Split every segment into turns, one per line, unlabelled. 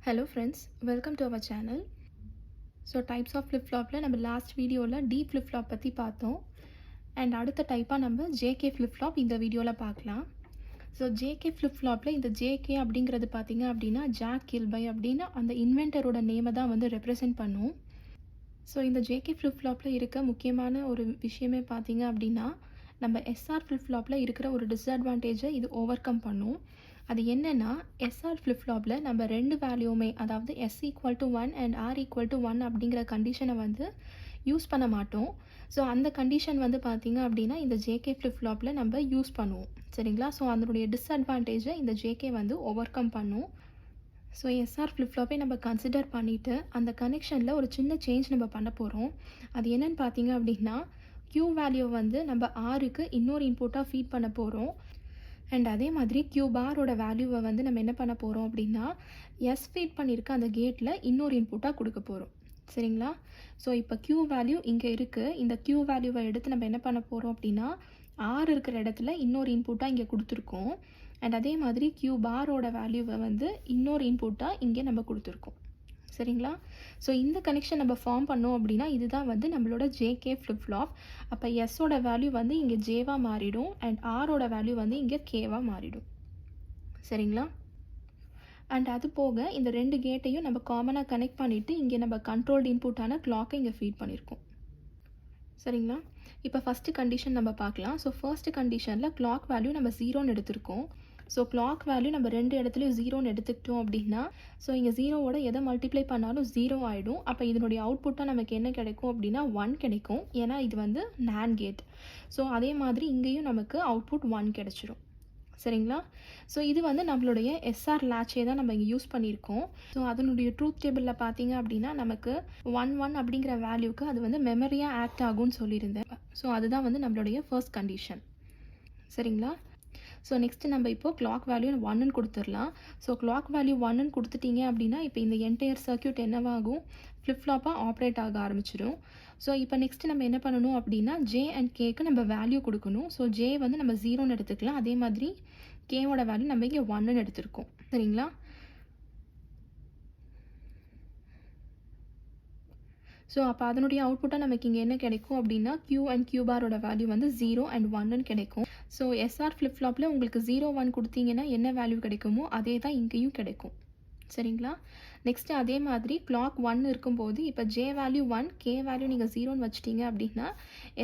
Hello friends, welcome to our channel. So types of flip-flopல நம்ம last வீடியோவில் D flip-flop பற்றி பார்த்தோம். அண்ட் அடுத்த டைப்பாக நம்ம JK flip-flop இந்த வீடியோவில் பார்க்கலாம். ஸோ JK flip-flopல இந்த JK அப்படிங்கிறது பார்த்தீங்க அப்படின்னா ஜாக் கில்பை அப்படின்னு அந்த இன்வென்டரோட நேமை தான் வந்து ரெப்ரசென்ட் பண்ணும். ஸோ இந்த JK flip-flopல இருக்க முக்கியமான ஒரு விஷயமே பார்த்தீங்க அப்படின்னா நம்ம SR flip-flopல இருக்கிற ஒரு டிஸ்அட்வான்டேஜை இது ஓவர் கம் பண்ணும். அது என்னென்னா SR flip-flopல நம்ம ரெண்டு வேல்யூமே அதாவது S equal to 1 and R equal to 1 அப்படிங்கிற கண்டிஷனை வந்து யூஸ் பண்ண மாட்டோம். ஸோ அந்த கண்டிஷன் வந்து பார்த்திங்க அப்படின்னா இந்த JK flip-flopல நம்ம யூஸ் பண்ணுவோம். சரிங்களா? ஸோ அதனுடைய டிஸ்அட்வான்டேஜை இந்த JK வந்து ஓவர் கம் பண்ணும். ஸோ SR flip-flopே நம்ம கன்சிடர் பண்ணிவிட்டு அந்த கனெக்ஷனில் ஒரு சின்ன சேஞ்ச் நம்ம பண்ண போகிறோம். அது என்னென்னு பார்த்தீங்க அப்படின்னா Q வேல்யூ வந்து நம்ம Rக்கு இன்னொரு இன்புட்டாக ஃபீட் பண்ண போகிறோம். அண்ட் அதே மாதிரி Q பாரோட வேல்யூவை வந்து நம்ம என்ன பண்ண போகிறோம் அப்படின்னா S ஃபீட் பண்ணியிருக்க அந்த கேட்டில் இன்னொரு இன்புட்டாக கொடுக்க போகிறோம். சரிங்களா? ஸோ இப்போ Q வேல்யூ இங்கே இருக்குது. இந்த Q வேல்யூவை எடுத்து நம்ம என்ன பண்ண போகிறோம் அப்படின்னா R இருக்கிற இடத்துல இன்னொரு இன்புட்டாக இங்கே கொடுத்துருக்கோம். அண்ட் அதே மாதிரி Q பாரோட வேல்யூவை வந்து இன்னொரு இன்புட்டாக இங்கே நம்ம கொடுத்துருக்கோம். சரிங்களா? ஸோ இந்த கனெக்ஷன் நம்ம ஃபார்ம் பண்ணோம் அப்படின்னா இதுதான் வந்து நம்மளோட JK flip-flop. அப்போ எஸ்ஸோட வேல்யூ வந்து இங்கே ஜேவாக மாறிடும் அண்ட் ஆரோட வேல்யூ வந்து இங்கே கேவாக மாறிடும். சரிங்களா? அண்ட் அது போக இந்த ரெண்டு கேட்டையும் நம்ம காமனாக கனெக்ட் பண்ணிவிட்டு இங்கே நம்ம கண்ட்ரோல்டு இன்புட்டான கிளாக்கை இங்கே ஃபீட் பண்ணியிருக்கோம். சரிங்களா? இப்போ ஃபஸ்ட்டு கண்டிஷன் நம்ம பார்க்கலாம். ஸோ ஃபர்ஸ்ட் கண்டிஷனில் கிளாக் வேல்யூ நம்ம 0ன்னு எடுத்திருக்கோம். ஸோ கிளாக் வேல்யூ நம்ம ரெண்டு இடத்துலையும் 0ன்னு எடுத்துக்கிட்டோம் அப்படின்னா ஸோ இங்கே 0வோட எதை மல்டிப்ளை பண்ணாலும் 0 ஆகிடும். அப்போ இதனுடைய அவுட்புட்டாக நமக்கு என்ன கிடைக்கும் அப்படின்னா 1 கிடைக்கும். ஏன்னா இது வந்து NAND கேட். ஸோ அதே மாதிரி இங்கேயும் நமக்கு அவுட்புட் 1 கிடைச்சிரும். சரிங்களா? ஸோ இது வந்து நம்மளுடைய SR latch தான் நம்ம இங்கே யூஸ் பண்ணியிருக்கோம். ஸோ அதனுடைய ட்ரூத் டேபிளில் பார்த்தீங்க அப்படின்னா நமக்கு 1 அப்படிங்கிற வேல்யூக்கு அது வந்து மெமரியாக ஆக்ட் ஆகும்னு சொல்லியிருந்தேன். ஸோ அதுதான் வந்து நம்மளுடைய ஃபர்ஸ்ட் கண்டிஷன். சரிங்களா? ஸோ நெக்ஸ்ட்டு நம்ம இப்போது கிளாக் வேல்யூ 1ன்னு கொடுத்துடலாம். ஸோ கிளாக் வேல்யூ 1ன்னு கொடுத்துட்டீங்க அப்படின்னா இப்போ இந்த என்டையர் சர்க்யூட் என்னவாகும் ஃப்ளிப்ஃப்ளாப்பாக ஆப்ரேட் ஆக ஆரம்பிச்சிடும். ஸோ இப்போ நெக்ஸ்ட்டு நம்ம என்ன பண்ணணும் அப்படின்னா J அண்ட் Kக்கு நம்ம வேல்யூ கொடுக்கணும். ஸோ J வந்து நம்ம 0ன்னு எடுத்துக்கலாம். அதே மாதிரி Kவோட வேல்யூ நம்ம இங்கே 1ன்னு எடுத்துருக்கோம். சரிங்களா? ஸோ அப்போ அதனுடைய அவுட்புட்டாக நமக்கு இங்கே என்ன கிடைக்கும் அப்படின்னா Q அண்ட் Q பாரோட வேல்யூ வந்து 0 அண்ட் 1ன்னு கிடைக்கும். ஸோ SR flip-flopல உங்களுக்கு 0 1 கொடுத்தீங்கன்னா என்ன வேல்யூ கிடைக்குமோ அதே தான் இங்கேயும் கிடைக்கும். சரிங்களா? நெக்ஸ்ட்டு அதே மாதிரி கிளாக் 1 இருக்கும்போது இப்போ J வேல்யூ 1 K வேல்யூ நீங்கள் 0ன்னு வச்சிட்டிங்க அப்படின்னா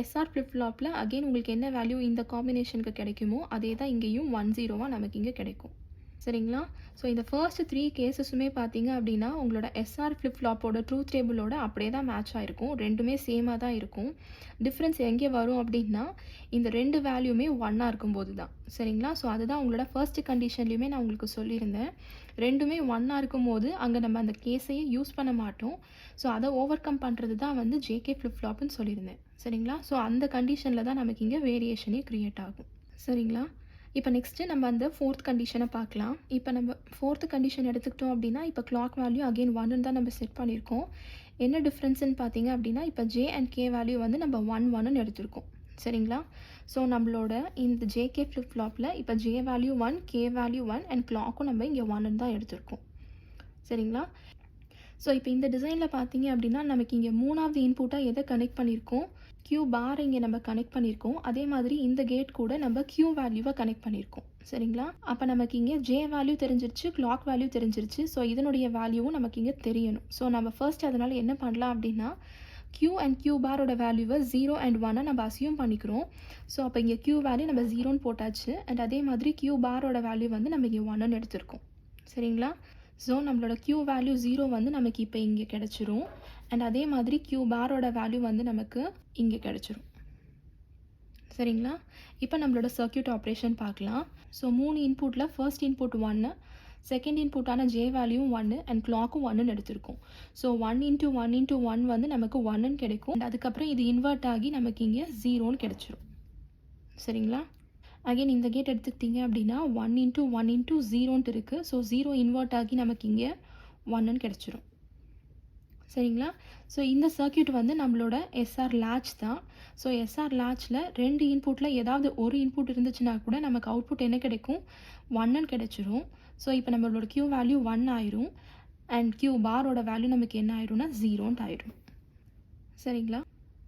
SR flip-flopல அகெயின் உங்களுக்கு என்ன வேல்யூ இந்த காம்பினேஷனுக்கு கிடைக்குமோ அதே தான் இங்கேயும் 1 0வாக நமக்கு இங்கே கிடைக்கும். சரிங்களா? ஸோ இந்த ஃபர்ஸ்ட் 3 கேஸஸுமே பார்த்தீங்க அப்படின்னா உங்களோட SR flip-flopோட ட்ரூத் டேபிளோட அப்படியே தான் மேட்ச் ஆகிருக்கும். ரெண்டுமே சேமாக தான் இருக்கும். டிஃப்ரென்ஸ் எங்கே வரும் அப்படின்னா இந்த ரெண்டு வேல்யூமே 1ஆக இருக்கும்போது தான். சரிங்களா? ஸோ அதுதான் உங்களோட ஃபர்ஸ்ட் கண்டிஷன்லையுமே நான் உங்களுக்கு சொல்லியிருந்தேன். ரெண்டுமே 1ஆக இருக்கும்போது அங்கே நம்ம அந்த கேஸையே யூஸ் பண்ண மாட்டோம். ஸோ அதை ஓவர் கம் பண்ணுறது தான் வந்து JK flip-flopன்னு சொல்லியிருந்தேன். சரிங்களா? ஸோ அந்த கண்டிஷனில் தான் நமக்கு இங்கே வேரியேஷனே க்ரியேட் ஆகும். சரிங்களா? இப்போ நெக்ஸ்ட்டு நம்ம அந்த ஃபோர்த் கண்டிஷனை பார்க்கலாம். இப்போ நம்ம ஃபோர்த்து கண்டிஷன் எடுத்துக்கிட்டோம் அப்படின்னா இப்போ கிளாக் வேல்யூ அகெயின் 1ன்னு தான் நம்ம செட் பண்ணியிருக்கோம். என்ன டிஃப்ரென்ஸ்ன்னு பார்த்தீங்க அப்படின்னா இப்போ J அண்ட் K வேல்யூ வந்து நம்ம 1 எடுத்திருக்கோம். சரிங்களா? ஸோ நம்மளோட இந்த JK flip-flopல இப்போ J value 1 K value 1 and கிளாக்கும் நம்ம இங்கே 1ன்னு தான் எடுத்திருக்கோம். சரிங்களா? ஸோ இப்போ இந்த டிசைனில் பார்த்தீங்க அப்படின்னா நமக்கு இங்கே மூணாவது இன்புட்டாக எதை கனெக்ட் பண்ணியிருக்கோம் Q பார் இங்கே நம்ம கனெக்ட் பண்ணியிருக்கோம். அதே மாதிரி இந்த கேட் கூட நம்ம Q வேல்யூவை கனெக்ட் பண்ணியிருக்கோம். சரிங்களா? அப்போ நமக்கு இங்கே J வேல்யூ தெரிஞ்சிருச்சு, கிளாக் வேல்யூ தெரிஞ்சிருச்சு. ஸோ இதனுடைய வேல்யூவும் நமக்கு இங்கே தெரியணும். ஸோ நம்ம ஃபர்ஸ்ட் அதனால் என்ன பண்ணலாம் அப்படின்னா Q அண்ட் Q பாரோட வேல்யூவை 0 அண்ட் 1 நம்ம அசியூம் பண்ணிக்கிறோம். ஸோ அப்போ இங்கே Q வேல்யூ நம்ம 0ன்னு போட்டாச்சு. அண்ட் அதே மாதிரி Q பாரோட வேல்யூ வந்து நம்ம இங்கே 1ன்னு எடுத்திருக்கோம். சரிங்களா? ஸோ நம்மளோட Q வேல்யூ 0 வந்து நமக்கு இப்போ இங்கே கிடச்சிரும். அண்ட் அதே மாதிரி Q பாரோட வேல்யூ வந்து நமக்கு இங்கே கிடச்சிரும். சரிங்களா? இப்போ நம்மளோட சர்க்யூட் ஆப்ரேஷன் பார்க்கலாம். ஸோ 3 இன்புட்டில் ஃபர்ஸ்ட் இன்புட் 1, செகண்ட் இன்புட்டான J வேல்யூவும் 1 அண்ட் கிளாக்கும் 1ன்னு எடுத்திருக்கோம். ஸோ 1 × 1 × 1 வந்து நமக்கு 1ன்னு கிடைக்கும். அண்ட் அதுக்கப்புறம் இது இன்வெர்ட் ஆகி நமக்கு இங்கே 0ன்னு கிடச்சிரும். சரிங்களா? அகெயின் இந்த கேட் எடுத்துக்கிட்டிங்க அப்படின்னா 1 × 1 × 0ன்ட்டு இருக்குது. ஸோ 0 இன்வெர்ட் ஆகி நமக்கு இங்கே 1ன்னு கிடச்சிரும். சரிங்களா? ஸோ இந்த சர்க்யூட் வந்து நம்மளோட SR latch தான். ஸோ SR latchல ரெண்டு இன்புட்டில் ஏதாவது ஒரு இன்புட் இருந்துச்சுன்னா கூட நமக்கு அவுட்புட் என்ன கிடைக்கும் 1ன்னு கிடைச்சிரும். ஸோ இப்போ நம்மளோட Q வேல்யூ 1 ஆயிரும். அண்ட் க்யூ பாரோட வேல்யூ நமக்கு என்ன ஆயிரும்னா 0ன்ட்டு ஆயிடும். சரிங்களா?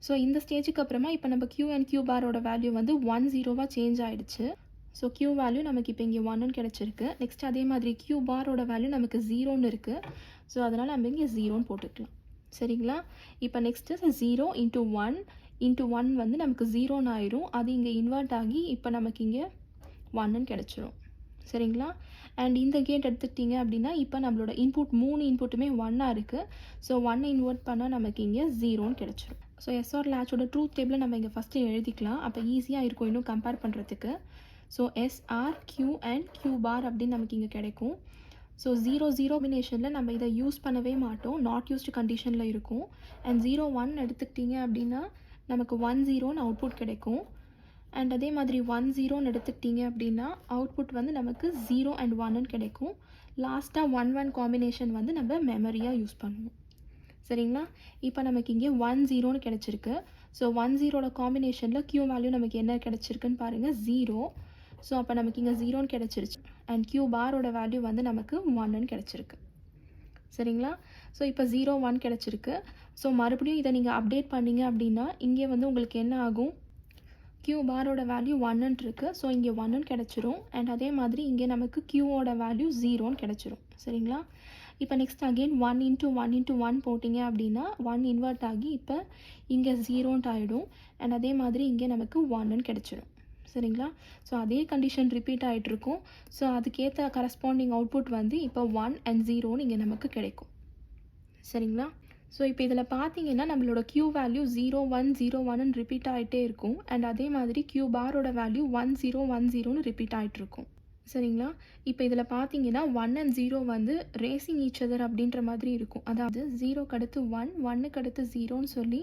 ஸோ இந்த ஸ்டேஜுக்கு அப்புறமா இப்போ நம்ம க்யூ அண்ட் க்யூ பாரோட வேல்யூ வந்து 1 0வாக சேஞ்ச் ஆகிடுச்சு. ஸோ க்யூ வேல்யூ நமக்கு இப்போ இங்கே 1ன்னு கிடச்சிருக்கு. நெக்ஸ்ட் அதே மாதிரி க்யூ பாரோட வேல்யூ நமக்கு 0ன்னு இருக்குது. ஸோ அதனால் நம்ம இங்கே 0ன்னு போட்டுக்கலாம். சரிங்களா? இப்போ நெக்ஸ்ட்டு 0 இன்ட்டு 1 இன்ட்டு 1 வந்து நமக்கு 0ன்னு ஆயிரும். அது இங்கே இன்வெர்ட் ஆகி இப்போ நமக்கு இங்கே 1ன்னு கிடச்சிரும். சரிங்களா? அண்ட் இந்த கேட் எடுத்துக்கிட்டிங்க அப்படின்னா இப்போ நம்மளோட இன்புட் 3 இன்புட்டுமே 1ஆக இருக்குது. ஸோ 1 இன்வெர்ட் பண்ணால் நமக்கு இங்கே 0ன்னு கிடச்சிரும். ஸோ எஸ்ஆர் லேட்சோட ட்ரூத் டேபிளை நம்ம இங்கே ஃபஸ்ட்டு எழுதிக்கலாம். அப்போ ஈஸியாக இருக்கும் இன்னும் கம்பேர் பண்ணுறதுக்கு. So SR Q and Q bar அப்படின்னு நமக்கு இங்கே கிடைக்கும். ஸோ 0 0 காம்பினேஷனில் நம்ம இதை யூஸ் பண்ணவே மாட்டோம், நாட் யூஸ்டு கண்டிஷனில் இருக்கும். அண்ட் 0 1 எடுத்துக்கிட்டிங்க அப்படின்னா நமக்கு 1 0ன்னு அவுட்புட் கிடைக்கும். அண்ட் அதே மாதிரி 1 0ன்னு எடுத்துக்கிட்டிங்க அப்படின்னா அவுட்புட் வந்து நமக்கு 0 அண்ட் 1ன்னு கிடைக்கும். லாஸ்ட்டாக 1 1 காம்பினேஷன் வந்து நம்ம மெமரியாக யூஸ் பண்ணுவோம். சரிங்களா? இப்போ நமக்கு இங்கே 1 0ன்னு கிடச்சிருக்கு. ஸோ 1 0ஓட காம்பினேஷனில் க்யூ வேல்யூ நமக்கு என்ன கிடச்சிருக்குன்னு பாருங்கள், 0. ஸோ அப்போ நமக்கு இங்கே 0ன்னு கிடச்சிருச்சு. அண்ட் க்யூ பாரோட வேல்யூ வந்து நமக்கு 1ன்னு கிடச்சிருக்கு. சரிங்களா? ஸோ இப்போ 0 1 கிடச்சிருக்கு. ஸோ மறுபடியும் இதை நீங்கள் அப்டேட் பண்ணிங்க அப்படின்னா இங்கே வந்து உங்களுக்கு என்ன ஆகும், க்யூ பாரோட வேல்யூ 1ன்னு இருக்குது. ஸோ இங்கே 1ன்னு கிடச்சிரும். அண்ட் அதே மாதிரி இங்கே நமக்கு க்யூவோட வேல்யூ 0ன்னு கிடச்சிரும். சரிங்களா? இப்போ நெக்ஸ்ட் அகெயின் 1 இன்ட்டு 1 இன்ட்டு 1 போட்டிங்க அப்படின்னா 1 இன்வெர்ட் ஆகி இப்போ இங்கே 0ன்ட்டு ஆகிடும். அண்ட் அதே மாதிரி இங்கே நமக்கு 1ன்னு கிடச்சிடும். சரிங்களா? ஸோ அதே கண்டிஷன் ரிப்பீட் ஆகிட்ருக்கும். ஸோ அதுக்கேற்ற கரஸ்பாண்டிங் அவுட்புட் வந்து இப்போ 1 அண்ட் 0ன்னு இங்கே நமக்கு கிடைக்கும். சரிங்களா? ஸோ இப்போ இதில் பார்த்தீங்கன்னா நம்மளோட க்யூ வேல்யூ 0 1 0 1ன்னு ரிப்பீட் ஆகிட்டே இருக்கும். அண்ட் அதே மாதிரி க்யூ பாரோட வேல்யூ 1 0 1 0ன்னு ரிப்பீட் ஆகிட்ருக்கும். சரிங்களா? இப்போ இதில் பார்த்தீங்கன்னா 1 அண்ட் 0 வந்து ரேசிங் ஈச் அதர் அப்படின்ற மாதிரி இருக்கும். அதாவது 0க்கு அடுத்து 1 1க்கு அடுத்து 0ன்னு சொல்லி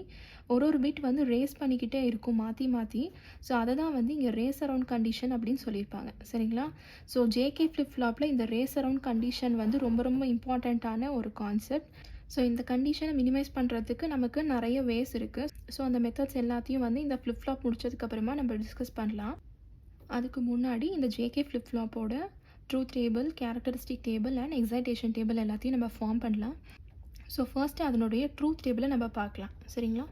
ஒரு பிட் வந்து ரேஸ் பண்ணிக்கிட்டே இருக்கும் மாற்றி மாற்றி. ஸோ அதை தான் வந்து இங்கே ரேஸ் அரவுண்ட் கண்டிஷன் அப்படின்னு சொல்லியிருப்பாங்க. சரிங்களா? ஸோ ஜேகே ஃப்ளிப் ஃப்ளாப்பில் இந்த ரேஸ் அரவுண்ட் கண்டிஷன் வந்து ரொம்ப ரொம்ப இம்பார்ட்டண்ட்டான ஒரு கான்செப்ட். ஸோ இந்த கண்டிஷனை மினிமைஸ் பண்ணுறதுக்கு நமக்கு நிறைய வேஸ் இருக்குது. ஸோ அந்த மெத்தட்ஸ் எல்லாத்தையும் வந்து இந்த ஃப்ளிப் ஃப்ளாப் முடிச்சதுக்கப்புறமா நம்ம டிஸ்கஸ் பண்ணலாம். அதுக்கு முன்னாடி இந்த ஜேகே ஃப்ளிப் ஃப்ளாப்போட truth table, characteristic table and excitation table எல்லாத்தையும் நம்ம ஃபார்ம் பண்ணலாம். ஸோ ஃபர்ஸ்ட்டு அதனுடைய ட்ரூத் டேபிளை நம்ம பார்க்கலாம். சரிங்களா?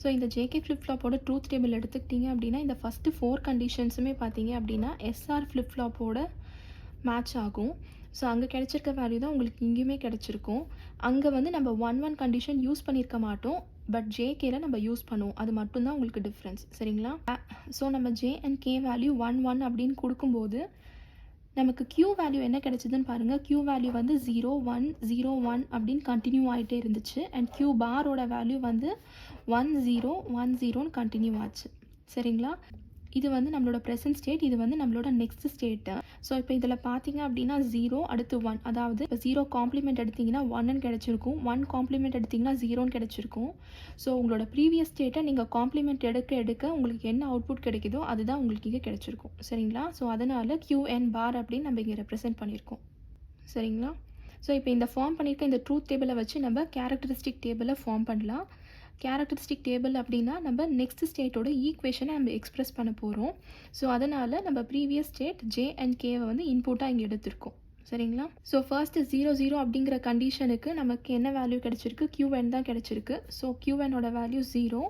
ஸோ இந்த ஜேகே ஃப்ளிப் ஃப்ளாப்போட ட்ரூத் டேபிள் எடுத்துக்கிட்டிங்க அப்படின்னா இந்த ஃபஸ்ட்டு 4 கண்டிஷன்ஸுமே பார்த்தீங்க அப்படின்னா எஸ்ஆர் ஃப்ளிப் ஃப்ளாப்போட மேட்ச் ஆகும். ஸோ அங்கே கிடச்சிருக்க வேல்யூ தான் உங்களுக்கு இங்கேயுமே கிடச்சிருக்கும். அங்கே வந்து நம்ம 1 1 கண்டிஷன் யூஸ் பண்ணியிருக்க மாட்டோம், பட் ஜேகேல நம்ம யூஸ் பண்ணுவோம். அது மட்டும்தான் உங்களுக்கு டிஃப்ரென்ஸ். சரிங்களா? ஸோ நம்ம ஜே அண்ட் கே வேல்யூ 1 1 அப்படின்னு கொடுக்கும்போது நமக்கு க்யூ வேல்யூ என்ன கிடச்சிதுன்னு பாருங்கள். க்யூ வேல்யூ வந்து 0 1 0 1 அப்படின்னு கண்டினியூ ஆகிட்டே இருந்துச்சு. அண்ட் க்யூ பாரோட வேல்யூ வந்து 1 0 1 0ன்னு கண்டினியூ ஆச்சு. சரிங்களா? இது வந்து நம்மளோட ப்ரெசன்ட் ஸ்டேட், இது வந்து நம்மளோட நெக்ஸ்ட் ஸ்டேட்டு. ஸோ இப்போ இதில் பார்த்தீங்க அப்படின்னா 0 அடுத்து 1, அதாவது இப்போ 0 காம்ப்ளிமெண்ட் எடுத்திங்கன்னா 1ன்னு கிடச்சிருக்கும், 1 காம்ப்ளிமெண்ட் எடுத்திங்கன்னா 0ன்னு கிடச்சிருக்கும். ஸோ உங்களோட ப்ரீவியஸ் ஸ்டேட்டை நீங்கள் காம்ப்ளிமெண்ட் எடுக்க எடுக்க உங்களுக்கு என்ன அவுட்புட் கிடைக்குதோ அதுதான் உங்களுக்கு இங்கே கிடச்சிருக்கும். சரிங்களா? ஸோ அதனால் QN பார் அப்படின்னு நம்ம இங்கே ரெப்ரசென்ட் பண்ணியிருக்கோம். சரிங்களா? ஸோ இப்போ இந்த ஃபார்ம் பண்ணியிருக்க இந்த ட்ரூத் டேபிளை வச்சு நம்ம கேரக்டரிஸ்டிக் டேபிளை ஃபார்ம் பண்ணலாம். கேரக்டரிஸ்டிக் டேபிள் அப்படின்னா நம்ம நெக்ஸ்ட் ஸ்டேட்டோட ஈக்குவேஷனை நம்ம எக்ஸ்பிரஸ் பண்ண போகிறோம். ஸோ அதனால் நம்ம ப்ரீவியஸ் ஸ்டேட் ஜே அண்ட் கேவை வந்து இன்புட்டாக இங்கே எடுத்திருக்கோம். சரிங்களா? ஸோ ஃபர்ஸ்ட்டு 0 0 அப்படிங்கிற கண்டிஷனுக்கு நமக்கு என்ன வேல்யூ கிடச்சிருக்கு, QN தான் கிடச்சிருக்கு. ஸோ QNோட வேல்யூ 0.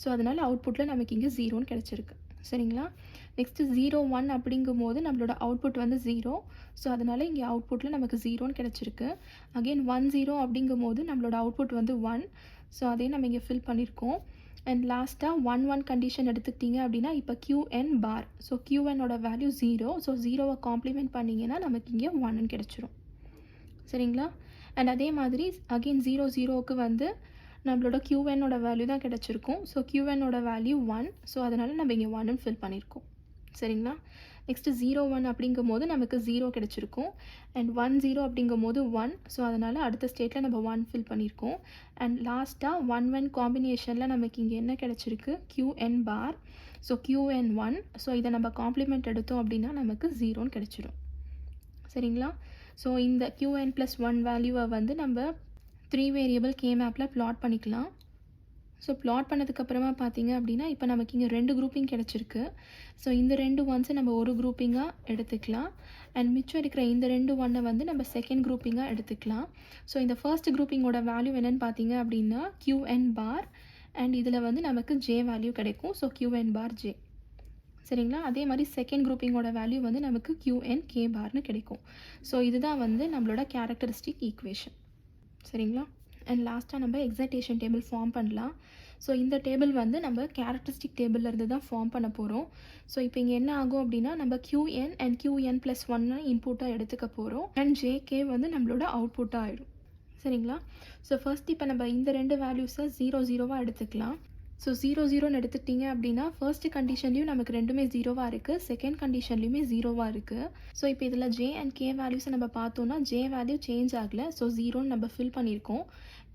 ஸோ அதனால் அவுட்புட்டில் நமக்கு இங்கே 0ன்னு கிடச்சிருக்கு. சரிங்களா? நெக்ஸ்ட்டு 0 1 அப்படிங்கும் போது நம்மளோட அவுட்புட் வந்து 0. ஸோ அதனால் இங்கே அவுட்புட்டில் நமக்கு 0ன்னு கிடச்சிருக்கு. அகெயின் 1 0 அப்படிங்கும் போது நம்மளோட அவுட்புட் வந்து 1. ஸோ அதே நம்ம இங்கே ஃபில் பண்ணியிருக்கோம். அண்ட் லாஸ்ட்டாக 1 1 கண்டிஷன் எடுத்துக்கிட்டிங்க அப்படின்னா இப்போ QN பார். ஸோ QNோட வேல்யூ 0. ஸோ 0வை காம்ப்ளிமெண்ட் பண்ணிங்கன்னா நமக்கு இங்கே 1ன்னு கிடச்சிரும். சரிங்களா? அண்ட் அதே மாதிரி அகெயின் 0 0க்கு வந்து நம்மளோட QNோட வேல்யூ தான் கிடச்சிருக்கும். ஸோ QNோட வேல்யூ 1. ஸோ அதனால் நம்ம இங்கே 1ன்னு ஃபில் பண்ணியிருக்கோம். சரிங்களா? நெக்ஸ்ட்டு 0 1 அப்படிங்கும் போது நமக்கு 0 கிடச்சிருக்கும். அண்ட் 1 0 அப்படிங்கும் போது 1. ஸோ அதனால் அடுத்த ஸ்டேட்டில் நம்ம 1 ஃபில் பண்ணியிருக்கோம். அண்ட் லாஸ்ட்டாக 1 1 காம்பினேஷனில் நமக்கு இங்கே என்ன கிடச்சிருக்கு, QN bar. So QN 1. So இதை நம்ம காம்ப்ளிமெண்ட் எடுத்தோம் அப்படின்னா நமக்கு 0ன்னு கிடச்சிடும். சரிங்களா? ஸோ இந்த QN + 1 வேல்யூவை வந்து நம்ம 3 வேரியபிள் K மேப்பில் ப்ளாட் பண்ணிக்கலாம். ஸோ ப்ளாட் பண்ணதுக்கப்புறமா பார்த்தீங்க அப்படின்னா இப்போ நமக்கு இங்கே 2 குரூப்பிங் கிடச்சிருக்கு. ஸோ இந்த 2 ஒன்ஸை நம்ம ஒரு குரூப்பிங்காக எடுத்துக்கலாம். அண்ட் மிச்சம் இருக்கிற இந்த 2 ஒன்னை வந்து நம்ம செகண்ட் குரூப்பிங்காக எடுத்துக்கலாம். ஸோ இந்த ஃபர்ஸ்ட் குரூப்பிங்கோட வேல்யூ என்னென்னு பார்த்தீங்க அப்படின்னா QN பார் அண்ட் இதில் வந்து நமக்கு J வேல்யூ கிடைக்கும். ஸோ QN பார் J. சரிங்களா? அதே மாதிரி செகண்ட் குரூப்பிங்கோட வேல்யூ வந்து நமக்கு QN K பார்னு கிடைக்கும். ஸோ இதுதான் வந்து நம்மளோட கேரக்டரிஸ்டிக் ஈக்குவேஷன். சரிங்களா? அண்ட் லாஸ்ட்டாக நம்ம எக்ஸைட்டேஷன் டேபிள் ஃபார்ம் பண்ணலாம். ஸோ இந்த டேபிள் வந்து நம்ம கேரக்டரிஸ்டிக் டேபிள்லேருந்து தான் ஃபார்ம் பண்ண போகிறோம். ஸோ இப்போ இங்கே என்ன ஆகும் அப்படின்னா நம்ம QN அண்ட் QN+1 இன்புட்டாக எடுத்துக்க போகிறோம். அண்ட் JK வந்து நம்மளோட அவுட்புட்டாக ஆகிடும். சரிங்களா? ஸோ ஃபர்ஸ்ட் இப்போ நம்ம இந்த 2 வேல்யூஸை 0 0வாக எடுத்துக்கலாம். ஸோ 0 0ன்னு எடுத்துக்கிட்டிங்க அப்படின்னா ஃபர்ஸ்ட் கண்டிஷன்லையும் நமக்கு ரெண்டுமே 0வாக இருக்குது, செகண்ட் கண்டிஷன்லையுமே 0வாக இருக்குது. ஸோ இப்போ இதில் J அண்ட் K வேல்யூஸை நம்ம பார்த்தோன்னா J வேல்யூ சேஞ்ச் ஆகலை. ஸோ 0ன்னு நம்ம ஃபில் பண்ணியிருக்கோம்.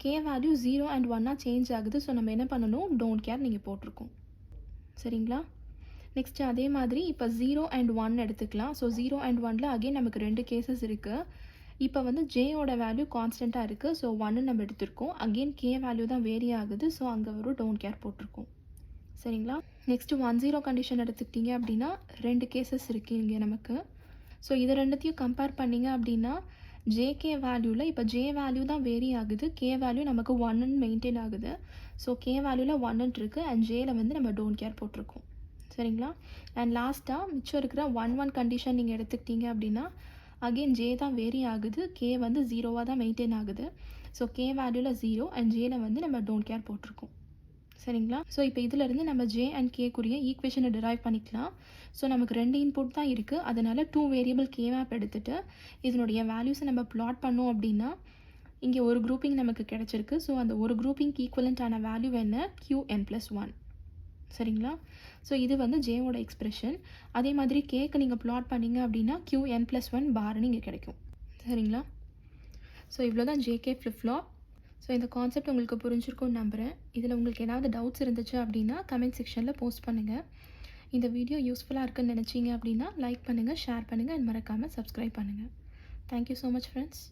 K வேல்யூ 0 அண்ட் 1ஆக சேஞ்ச் ஆகுது. ஸோ நம்ம என்ன பண்ணணும், டோன்ட் கேர் நீங்கள் போட்டிருக்கோம். சரிங்களா? நெக்ஸ்ட்டு அதே மாதிரி இப்போ 0 அண்ட் 1 எடுத்துக்கலாம். ஸோ 0 அண்ட் 1ல் அகெயின் நமக்கு 2 கேசஸ் இருக்குது. இப்போ வந்து Jயோட வேல்யூ கான்ஸ்டண்ட்டாக இருக்குது. ஸோ 1 நம்ம எடுத்திருக்கோம். அகெயின் K வேல்யூ தான் வேரி ஆகுது. ஸோ அங்கே ஒரு டோன்ட் கேர் போட்டிருக்கோம். சரிங்களா? நெக்ஸ்ட்டு 1 0 கண்டிஷன் எடுத்துக்கிட்டிங்க அப்படின்னா 2 கேசஸ் இருக்குது இங்கே நமக்கு. ஸோ இதை ரெண்டுத்தையும் கம்பேர் பண்ணிங்க அப்படின்னா JK வேல்யூவில் இப்போ J வேல்யூ தான் வேரி ஆகுது, K வேல்யூ நமக்கு 1ன்னு மெயின்டைன் ஆகுது. ஸோ K வேல்யூவில் 1ன்னு இருக்குது அண்ட் Jயில் வந்து நம்ம டோன்ட் கேர் போட்டிருக்கோம். சரிங்களா? அண்ட் லாஸ்ட்டாக மிச்சம் இருக்கிற 1 1 கண்டிஷன் நீங்கள் எடுத்துக்கிட்டீங்க அப்படின்னா அகெயின் J தான் வேரி ஆகுது, K வந்து 0வாக தான் மெயின்டைன் ஆகுது. ஸோ K வேல்யூவில் 0 அண்ட் Jயில் வந்து நம்ம டோன்ட் கேர் போட்டிருக்கோம். சரிங்களா? ஸோ இப்போ இதிலேருந்து நம்ம J அண்ட் Kக்குரிய ஈக்குவேஷனை டிரைவ் பண்ணிக்கலாம். ஸோ நமக்கு 2 இன்புட் தான் இருக்குது. அதனால் 2 வேரியபிள் K மேப் எடுத்துகிட்டு இதனுடைய வேல்யூஸை நம்ம ப்ளாட் பண்ணோம் அப்படின்னா இங்கே ஒரு குரூப்பிங் நமக்கு கிடச்சிருக்கு. ஸோ அந்த ஒரு குரூப்பிங்க்கு ஈக்குவலண்ட்டான வேல்யூ என்ன, QN+1. சரிங்களா? ஸோ இது வந்து Jயோட எக்ஸ்பிரஷன். அதே மாதிரி Kக்கு நீங்கள் ப்ளாட் பண்ணிங்க அப்படின்னா QN+1 பார்னு இங்கே கிடைக்கும். சரிங்களா? ஸோ இவ்வளோ தான் JK ஃப்ளிப்-ஃப்ளாப். ஸோ இந்த கான்செப்ட் உங்களுக்கு புரிஞ்சிருக்கும்னு நம்புகிறேன். இதில் உங்களுக்கு ஏதாவது டவுட்ஸ் இருந்துச்சு அப்படின்னா கமெண்ட் செக்ஷனில் போஸ்ட் பண்ணுங்கள். இந்த வீடியோ யூஸ்ஃபுல்லாக இருக்குன்னு நினச்சிங்க அப்படின்னா லைக் பண்ணுங்கள், ஷேர் பண்ணுங்கள் அண்ட் மறக்காமல் சப்ஸ்கிரைப் பண்ணுங்கள். Thank you so much friends.